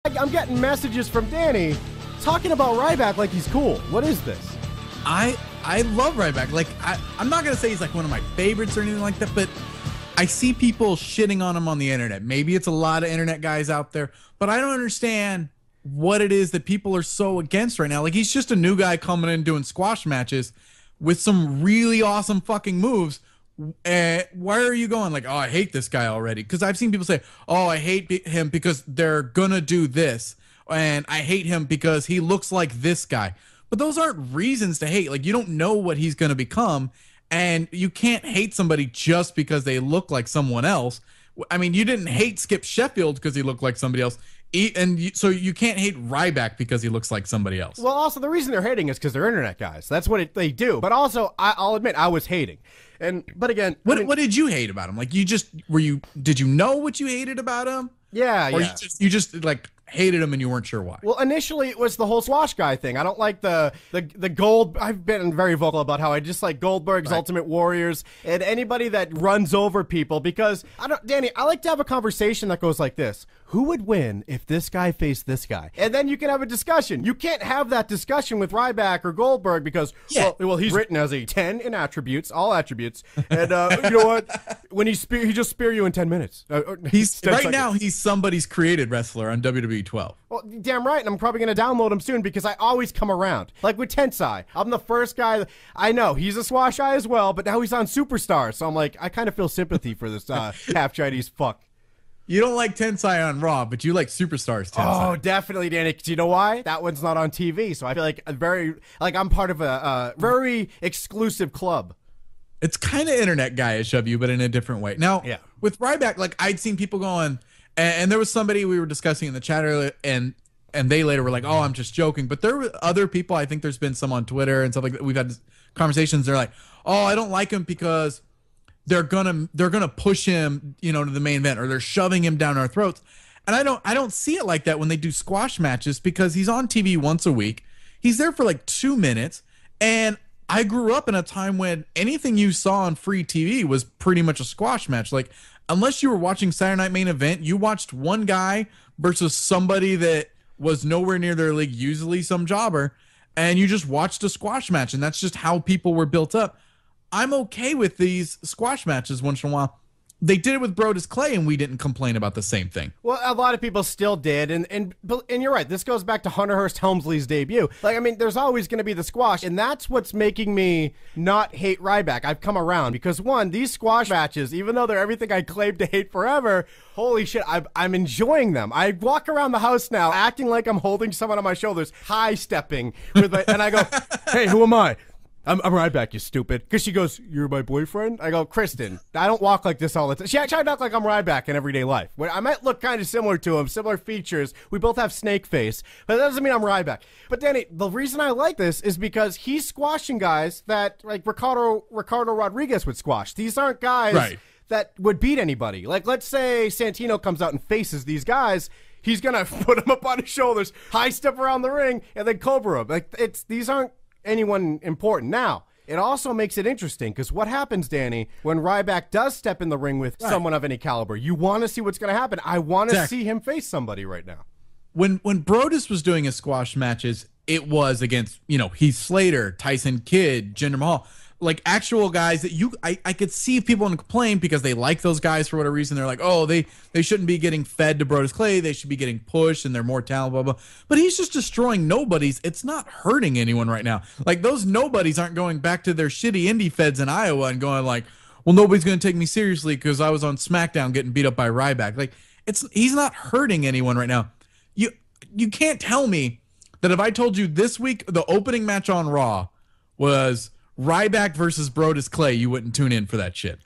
I'm getting messages from Danny talking about Ryback like he's cool. What is this? I love Ryback. Like, I'm not going to say he's like one of my favorites or anything like that, but I see people shitting on him on the internet. Maybe it's a lot of internet guys out there, but I don't understand what it is that people are so against right now. Like, he's just a new guy coming in doing squash matches with some really awesome fucking moves. Why are you going like, oh, I hate this guy already? Because I've seen people say, oh, I hate him because they're gonna do this, and I hate him because he looks like this guy. But those aren't reasons to hate. Like, you don't know what he's gonna become, and you can't hate somebody just because they look like someone else. I mean, you didn't hate Skip Sheffield because he looked like somebody else, so you can't hate Ryback because he looks like somebody else. Well, also, the reason they're hating is because they're internet guys. That's what they do. But also, I'll admit, I was hating. But again, what did you hate about him? Like, did you know what you hated about him? Yeah, or yeah. You just like hated him and you weren't sure why. Well, initially it was the whole squash guy thing. I don't like the Gold. I've been very vocal about how I dislike Goldberg's Ultimate Warriors and anybody that runs over people because Danny, I like to have a conversation that goes like this. Who would win if this guy faced this guy? And then you can have a discussion. You can't have that discussion with Ryback or Goldberg because, well, he's written as a 10 in attributes, all attributes. And you know what? When he just spear you in 10 minutes. He's right now, he's somebody's created wrestler on WWE 12. Well, damn right, and I'm probably going to download him soon because I always come around. Like with Tensai, I'm the first guy. I know, he's a squash guy as well, but now he's on Superstar, so I'm like, I kind of feel sympathy for this half Chinese fuck. You don't like Tensai on Raw, but you like Superstars Tensai. Oh, definitely, Danny. Do you know why? That one's not on TV, so I feel like I'm part of a very exclusive club. It's kind of internet guyish of you, but in a different way. Now, with Ryback, like I'd seen people going, and there was somebody we were discussing in the chat earlier, and they later were like, "Oh, I'm just joking." But there were other people. I think there's been some on Twitter and stuff like that. We've had conversations. They're like, "Oh, I don't like him because they're gonna push him, to the main event, or they're shoving him down our throats." And I don't see it like that when they do squash matches because he's on TV once a week. He's there for like 2 minutes, and I grew up in a time when anything you saw on free TV was pretty much a squash match. Like, unless you were watching Saturday Night Main Event, you watched one guy versus somebody that was nowhere near their league, usually some jobber, and you just watched a squash match, and that's just how people were built up. I'm okay with these squash matches once in a while. They did it with Brodus Clay, and we didn't complain about the same thing. Well, a lot of people still did, and you're right. This goes back to Hunter Hearst Helmsley's debut. Like, I mean, there's always going to be the squash, and that's what's making me not hate Ryback. I've come around because, one, these squash matches, even though they're everything I claimed to hate forever, holy shit, I'm enjoying them. I walk around the house now acting like I'm holding someone on my shoulders, high-stepping, and I go, hey, who am I? I'm Ryback, you stupid. Because she goes, you're my boyfriend? I go, Kristen, I don't walk like this all the time. She tried to act like I'm Ryback in everyday life. I might look kind of similar to him, similar features. We both have snake face, but that doesn't mean I'm Ryback. But Danny, the reason I like this is because he's squashing guys that, like, Ricardo Rodriguez would squash. These aren't guys that would beat anybody. Like, let's say Santino comes out and faces these guys. He's going to put him up on his shoulders, high step around the ring, and then Cobra him. Like, these aren't anyone important. Now, it also makes it interesting because what happens, Danny, when Ryback does step in the ring with someone of any caliber? You want to see what's going to happen. I want to see him face somebody right now. When Brodus was doing his squash matches, it was against, Heath Slater, Tyson Kidd, Jinder Mahal, like actual guys that I could see people complain because they like those guys for whatever reason. They're like, oh, they shouldn't be getting fed to Brodus Clay. They should be getting pushed and they're more talented, blah, blah. But he's just destroying nobodies. It's not hurting anyone right now. Like, those nobodies aren't going back to their shitty indie feds in Iowa and going like, well, nobody's going to take me seriously because I was on SmackDown getting beat up by Ryback. Like, he's not hurting anyone right now. You can't tell me that if I told you this week the opening match on Raw was Ryback versus Brodus Clay, you wouldn't tune in for that shit.